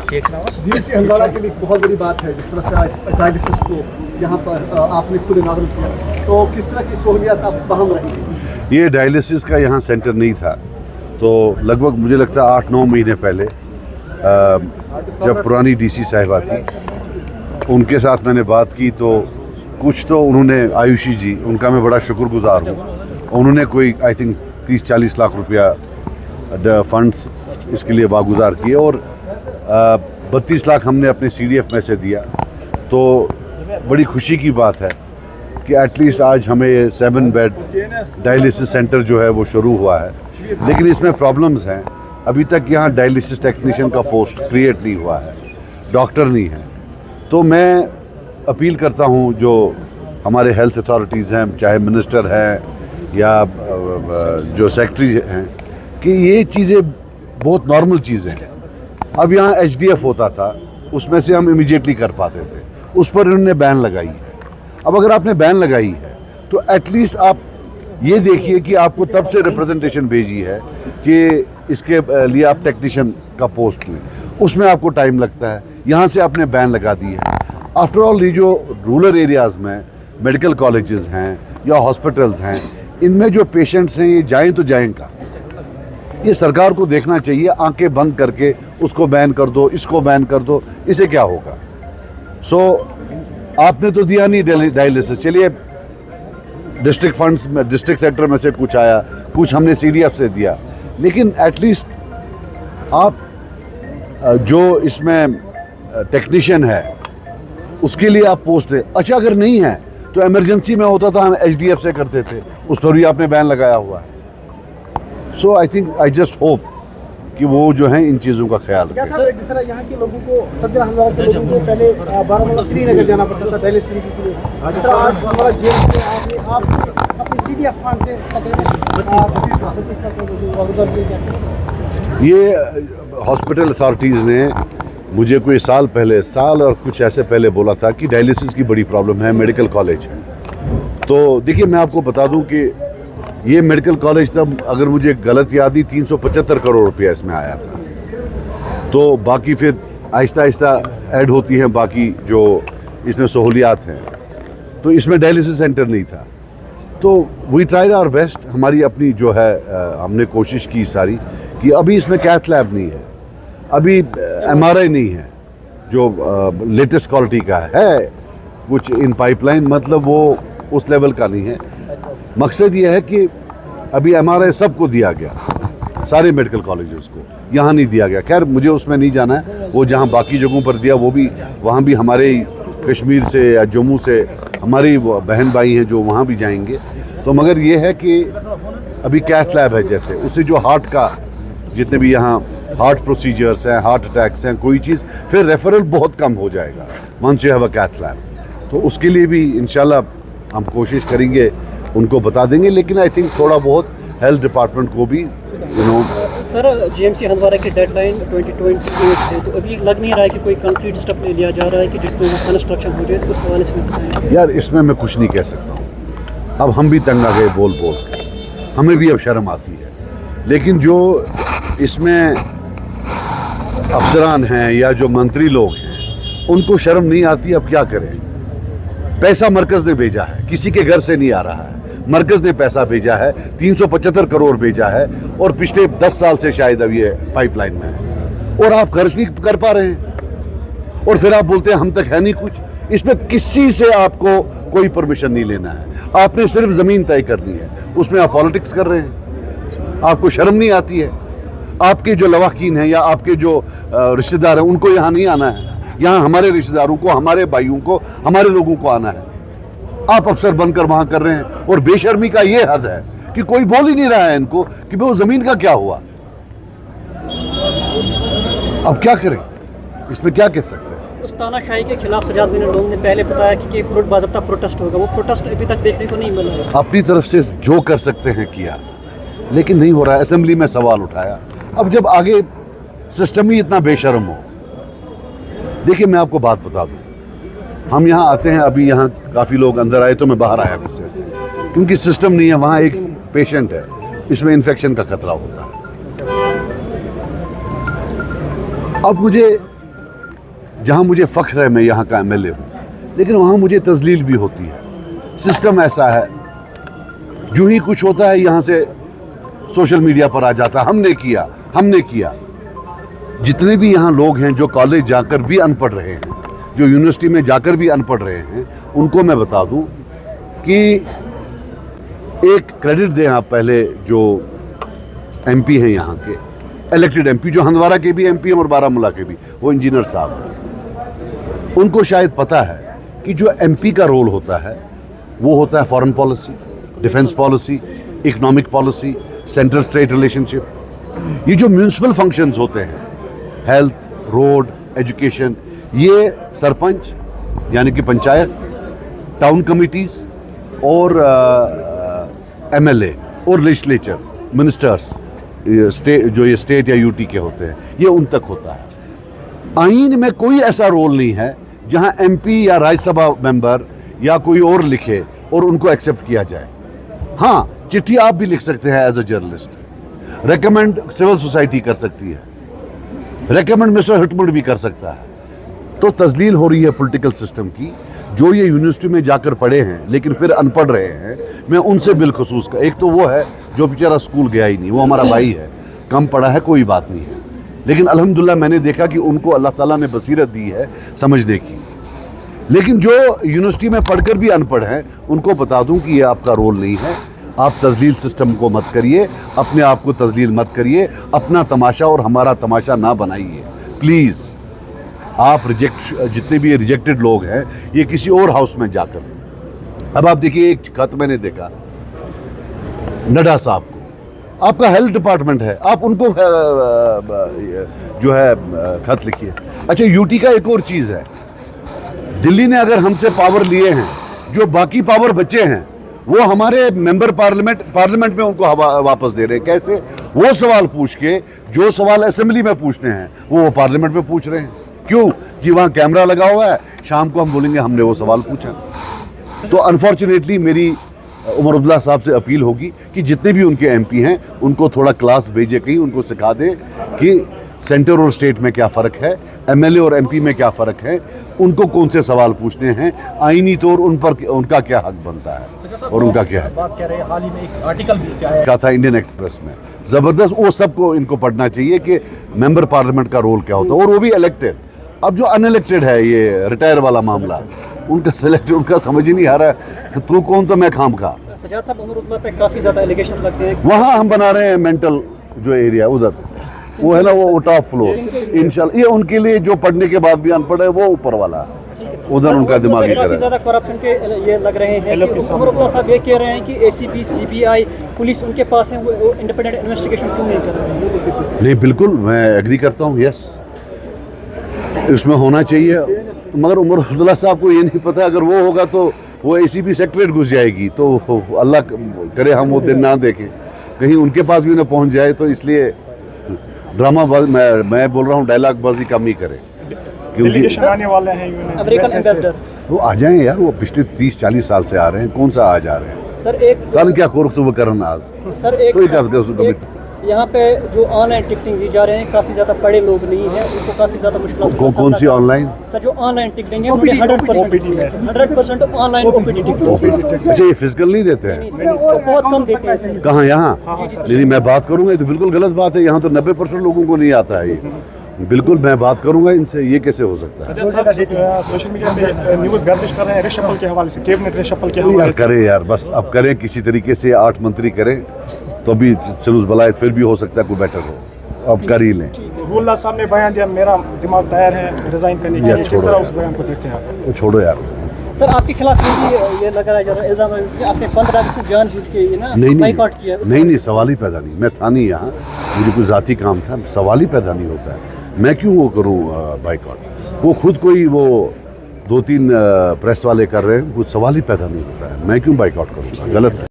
GMC Handwara के लिए बहुत बड़ी बात है, जिस तरह से आज डायलिसिस को यहाँ पर आपने खुद इनागुरेट किया, तो किस तरह की सहूलियत आप बहाल रही? ये डायलिसिस का यहाँ सेंटर नहीं था, तो लगभग मुझे लगता है 8-9 महीने पहले जब पुरानी डीसी साहिबा थी उनके साथ मैंने बात की, तो कुछ तो उन्होंने, आयुषी जी, उनका मैं बड़ा शुक्रगुजार हूँ, उन्होंने कोई आई थिंक 30-40 लाख रुपया फंड्स इसके लिए वागुजार किए और 32 लाख हमने अपने CDF में से दिया। तो बड़ी खुशी की बात है कि एटलीस्ट आज हमें ये 7 बेड डायलिसिस सेंटर जो है वो शुरू हुआ है, लेकिन इसमें प्रॉब्लम्स हैं। अभी तक यहाँ डायलिसिस टेक्नीशियन का पोस्ट क्रिएट नहीं हुआ है, डॉक्टर नहीं है। तो मैं अपील करता हूँ जो हमारे हेल्थ अथॉरिटीज़ हैं, चाहे मिनिस्टर हैं या जो सेक्रेटरी हैं, कि ये चीज़ें बहुत नॉर्मल चीज़ें हैं। अब यहाँ HDF होता था, उसमें से हम इमीडिएटली कर पाते थे, उस पर इन्होंने बैन लगाई है। अब अगर आपने बैन लगाई है तो एटलीस्ट आप ये देखिए कि आपको तब से रिप्रेजेंटेशन भेजी है कि इसके लिए आप टेक्नीशियन का पोस्ट लें, उसमें आपको टाइम लगता है। यहाँ से आपने बैन लगा दी है। आफ्टर ऑल ये जो रूरल एरियाज़ में मेडिकल कॉलेजेस हैं या हॉस्पिटल्स हैं, इनमें जो पेशेंट्स हैं ये जाएं तो जाएं का, ये सरकार को देखना चाहिए। आंखें बंद करके उसको बैन कर दो, इसको बैन कर दो, इसे क्या होगा? सो आपने तो दिया नहीं डायलिसिस, चलिए डिस्ट्रिक्ट फंड्स में, डिस्ट्रिक्ट सेक्टर में से कुछ आया, कुछ हमने CDF से दिया, लेकिन एटलीस्ट आप जो इसमें टेक्नीशियन है उसके लिए आप पोस्ट है। अच्छा, अगर नहीं है तो इमरजेंसी में होता था, हम HDF से करते थे, उस पर भी आपने बैन लगाया हुआ है। So I think, I just hope कि वो जो है इन चीज़ों का ख्याल रखें। सर, जिस तरह यहाँ के लोगों को, सज्जन हंदवाड़ा के लोगों को पहले बारामूला श्रीनगर जाना पड़ता था डायलिसिस के लिए, जिस तरह आज हमारा जेल में आप अपनी CDF फंड से ये हॉस्पिटल अथॉरिटीज़ ने मुझे कोई साल और कुछ ऐसे पहले बोला था कि डायलिसिस की बड़ी प्रॉब्लम है, मेडिकल कॉलेज है। तो देखिए, मैं आपको बता दूं कि ये मेडिकल कॉलेज तब, अगर मुझे गलत याद ही, 375 करोड़ रुपया इसमें आया था। तो बाकी फिर आहिस्ता आहिस्ता ऐड होती हैं बाकी जो इसमें सहूलियात हैं। तो इसमें डायलिसिस सेंटर नहीं था, तो वी ट्राइड आवर बेस्ट। हमारी अपनी जो है हमने कोशिश की सारी कि अभी इसमें कैथ लैब नहीं है, अभी MRI नहीं है जो लेटेस्ट क्वालिटी का है, कुछ इन पाइपलाइन, मतलब वो उस लेवल का नहीं है। मकसद ये है कि अभी MRI सबको दिया गया, सारे मेडिकल कॉलेजेस को, यहाँ नहीं दिया गया। खैर, मुझे उसमें नहीं जाना है, वो जहाँ बाकी जगहों पर दिया, वो भी वहाँ भी हमारे कश्मीर से या जम्मू से हमारी बहन भाई हैं जो वहाँ भी जाएंगे। तो मगर ये है कि अभी कैथ लैब है, जैसे उससे जो हार्ट का, जितने भी यहाँ हार्ट प्रोसीजर्स हैं, हार्ट अटैक्स हैं, कोई चीज़, फिर रेफरल बहुत कम हो जाएगा once you have a cath lab. तो उसके लिए भी इंशाल्लाह हम कोशिश करेंगे, उनको बता देंगे। लेकिन आई थिंक थोड़ा बहुत हेल्थ डिपार्टमेंट को भी सर, GMC हंदवाड़ा की डेडलाइन 2028 है, तो अभी लग नहीं रहा है कि कोई कंक्रीट स्टेप ले लिया जा रहा है कि जिसमें कंस्ट्रक्शन हो जाए, तो उस हवाले से यार इसमें मैं कुछ नहीं कह सकता हूँ। अब हम भी तंग आ गए बोल बोल के, हमें भी अब शर्म आती है। लेकिन जो इसमें अफसरान हैं या जो मंत्री लोग हैं, उनको शर्म नहीं आती। अब क्या करें? पैसा मरकज़ ने भेजा है, किसी के घर से नहीं आ रहा है, मरकज़ ने पैसा भेजा है, 375 करोड़ भेजा है, और पिछले 10 साल से शायद अब ये पाइपलाइन में है, और आप खर्च नहीं कर पा रहे हैं, और फिर आप बोलते हैं हम तक है नहीं कुछ। इसमें किसी से आपको कोई परमिशन नहीं लेना है, आपने सिर्फ ज़मीन तय करनी है, उसमें आप पॉलिटिक्स कर रहे हैं। आपको शर्म नहीं आती है? आपके जो लवाकीन हैं या आपके जो रिश्तेदार हैं, उनको यहाँ नहीं आना है? यहाँ हमारे रिश्तेदारों को, हमारे भाइयों को, हमारे लोगों को आना है। आप अफसर बनकर वहाँ कर रहे हैं, और बेशर्मी का ये हद है कि कोई बोल ही नहीं रहा है इनको कि वो ज़मीन का क्या हुआ। अब क्या करें, इसमें क्या कह सकते हैं? उस तानाशाही के खिलाफ सजाद बिन लोगों ने पहले बताया कि बाज़ाब्ता प्रोटेस्ट होगा, वो प्रोटेस्ट अभी तक देखने को नहीं मिला है। अपनी तरफ से जो कर सकते हैं किया, लेकिन नहीं हो रहा है। असेंबली में सवाल उठाया। अब जब आगे सिस्टम ही इतना बेशर्म हो, देखिए मैं आपको बात बता दूं, हम यहाँ आते हैं, अभी यहाँ काफ़ी लोग अंदर आए तो मैं बाहर आया गुस्से से, क्योंकि सिस्टम नहीं है। वहाँ एक पेशेंट है, इसमें इन्फेक्शन का खतरा होता है। अब मुझे जहाँ मुझे फ़ख्र है मैं यहाँ का एमएलए हूँ, लेकिन वहाँ मुझे तजलील भी होती है। सिस्टम ऐसा है, जो ही कुछ होता है यहाँ से सोशल मीडिया पर आ जाता, हमने किया। जितने भी यहाँ लोग हैं जो कॉलेज जाकर भी अनपढ़ रहे हैं, जो यूनिवर्सिटी में जाकर भी अनपढ़ रहे हैं, उनको मैं बता दूं कि एक क्रेडिट दें आप पहले जो एमपी हैं यहाँ के, इलेक्टेड एमपी, जो हंदवाड़ा के भी एमपी हैं और बारामूला के भी, वो इंजीनियर साहब हैं। उनको शायद पता है कि जो एमपी का रोल होता है वो होता है foreign policy, defence policy, economic policy, central state relationship. ये जो म्यूनिसिपल फंक्शंस होते हैं, हेल्थ, रोड, एजुकेशन, ये सरपंच यानी कि पंचायत, टाउन कमिटीज़ और एमएलए और लेजिस्लेचर, मिनिस्टर्स, ये स्टेट या यूटी के होते हैं, ये उन तक होता है। आईन में कोई ऐसा रोल नहीं है जहां एमपी या राज्यसभा मेंबर या कोई और लिखे और उनको एक्सेप्ट किया जाए। हाँ, चिट्ठी आप भी लिख सकते हैं as a journalist, recommend civil society कर सकती है, रेकमेंड मिस्टर हिटमुड भी कर सकता है। तो तजलील हो रही है पॉलिटिकल सिस्टम की, जो ये यूनिवर्सिटी में जाकर पढ़े हैं लेकिन फिर अनपढ़ रहे हैं। मैं उनसे बिलखसूस का, एक तो वो है जो बेचारा स्कूल गया ही नहीं, वो हमारा भाई है, कम पढ़ा है, कोई बात नहीं है, लेकिन अल्हम्दुलिल्लाह मैंने देखा कि उनको अल्लाह ताला ने बसीरत दी है समझने की। लेकिन जो यूनिवर्सिटी में पढ़कर भी अनपढ़ हैं, उनको बता दूं कि ये आपका रोल नहीं है। आप तजलील सिस्टम को मत करिए, अपने आप को तजलील मत करिए, अपना तमाशा और हमारा तमाशा ना बनाइए प्लीज़। आप जितने भी रिजेक्टेड लोग हैं, ये किसी और हाउस में जाकर, अब आप देखिए एक खत मैंने देखा नड्डा साहब को, आपका हेल्थ डिपार्टमेंट है, आप उनको जो है खत लिखिए। अच्छा, यूटी का एक और चीज़ है, दिल्ली ने अगर हमसे पावर लिए हैं, जो बाकी पावर बचे हैं वो हमारे मेंबर पार्लियामेंट में उनको वापस दे रहे हैं। कैसे? वो सवाल पूछ के जो सवाल असेंबली में पूछने हैं वो पार्लियामेंट में पूछ रहे हैं। क्यों? कि वहाँ कैमरा लगा हुआ है, शाम को हम बोलेंगे हमने वो सवाल पूछा। तो अनफॉर्चुनेटली मेरी उमर अब्दुल्ला साहब से अपील होगी कि जितने भी उनके एमपी हैं उनको थोड़ा क्लास भेजे, कहीं उनको सिखा दें कि सेंटर और स्टेट में क्या फ़र्क है, एमएलए और एमपी में क्या फ़र्क है, उनको कौन से सवाल पूछने हैं, आईनी तौर उन पर उनका क्या हक बनता है और उनका क्या है। बात कह रहे हैं, हाल ही में एक आर्टिकल भी इसके आया कहा था इंडियन एक्सप्रेस में, ज़बरदस्त, वो सबको इनको पढ़ना चाहिए कि मेंबर पार्लियामेंट का रोल क्या होता है, और वो भी इलेक्टेड। अब जो अनइलेक्टेड है, ये रिटायर वाला मामला, उनका सिलेक्टेड, उनका समझ ही नहीं आ रहा है, तू कौन तो मैं खाम खा। सजाद साहब, उमर उद्दीन पे काफ़ी ज़्यादा एलिगेशन लगते हैं। वहाँ हम बना रहे हैं मेंटल जो एरिया उधर, वो है ना, वो टॉप फ्लोर, इंशाल्लाह। ये उनके लिए जो पढ़ने के बाद भी अनपढ़ है, वो ऊपर वाला, उधर उनका दिमागी काफ़ी ज़्यादा करप्शन के ये लग रहे हैं कि उमर उद्दीन साहब ये कह रहे हैं कि एसीबी, सीबीआई, पुलिस उनके पास है, वो इंडिपेंडेंट इन्वेस्टिगेशन क्यों नहीं कर रहे हैं? नहीं, बिल्कुल मैं एग्री करता हूँ, यस, इसमें होना चाहिए। मगर उमर अब्दुल्ला साहब को ये नहीं पता, अगर वो होगा तो वो एसीबी सेक्रेटरीट घुस जाएगी, तो अल्लाह करे हम वो दिन ना देखें, कहीं उनके पास भी ना पहुँच जाए। तो इसलिए ड्रामा मैं बोल रहा हूँ, डायलॉग बाजी कम ही करें, क्योंकि आने वाले हैं अमेरिकन एम्बेसडर, वो आ जाएं यार, वो पिछले 30-40 साल से आ रहे हैं, कौन सा आज आ रहे हैं सर? एक तन क्या कोर्क तो वो करन आज सर, एक यहाँ पे जो ऑनलाइन टिकटिंग दी जा रहे हैं, काफ़ी ज़्यादा बड़े लोग नहीं हैं, उनको काफ़ी ज़्यादा मुश्किल। कौन सी ऑनलाइन? सर, जो ऑनलाइन टिकटिंग है उनमें 100% ऑनलाइन ओपीडी टिकट। अच्छा, ये फिजिकल नहीं देते हैं? बहुत कम देते हैं सर। कहाँ? यहाँ? नहीं, मैं बात करूँगा, ये तो बिल्कुल गलत बात है। यहाँ तो 90% लोगों को नहीं आता है ये, बिल्कुल मैं बात करूंगा इनसे, ये कैसे हो सकता है? सोशल मीडिया पे न्यूज़ गर्दिश कर रहे हैं रिशफल के हवाले से, कैबिनेट रिशफल के हवाले यार करें यार, बस अब करें किसी तरीके से, 8 मंत्री करें तो अभी चलूस बलायत, फिर भी हो सकता है कोई बेटर हो, अब कर ही लें। रूल्ला साहब ने बयान दिया, मेरा दिमाग तैयार है रिजाइन करने के लिए, किस तरह उस बयान को देखते हैं? तो छोड़ो यार। सर, आपके खिलाफ ये लगाया जा रहा है इल्जाम है कि आपने 15 अगस्त को जानबूझ के ना बाइकआउट किया। नहीं, सवाल ही पैदा नहीं, मैं था नहीं यहाँ, मुझे कुछ ज़ाती काम था, सवाल ही पैदा नहीं होता है। मैं क्यों वो करूँ बाइकआउट? वो खुद कोई वो 2-3 प्रेस वाले कर रहे हैं, कुछ सवाल ही पैदा नहीं होता है, मैं क्यों बाइकआउट करूँ? गलत है।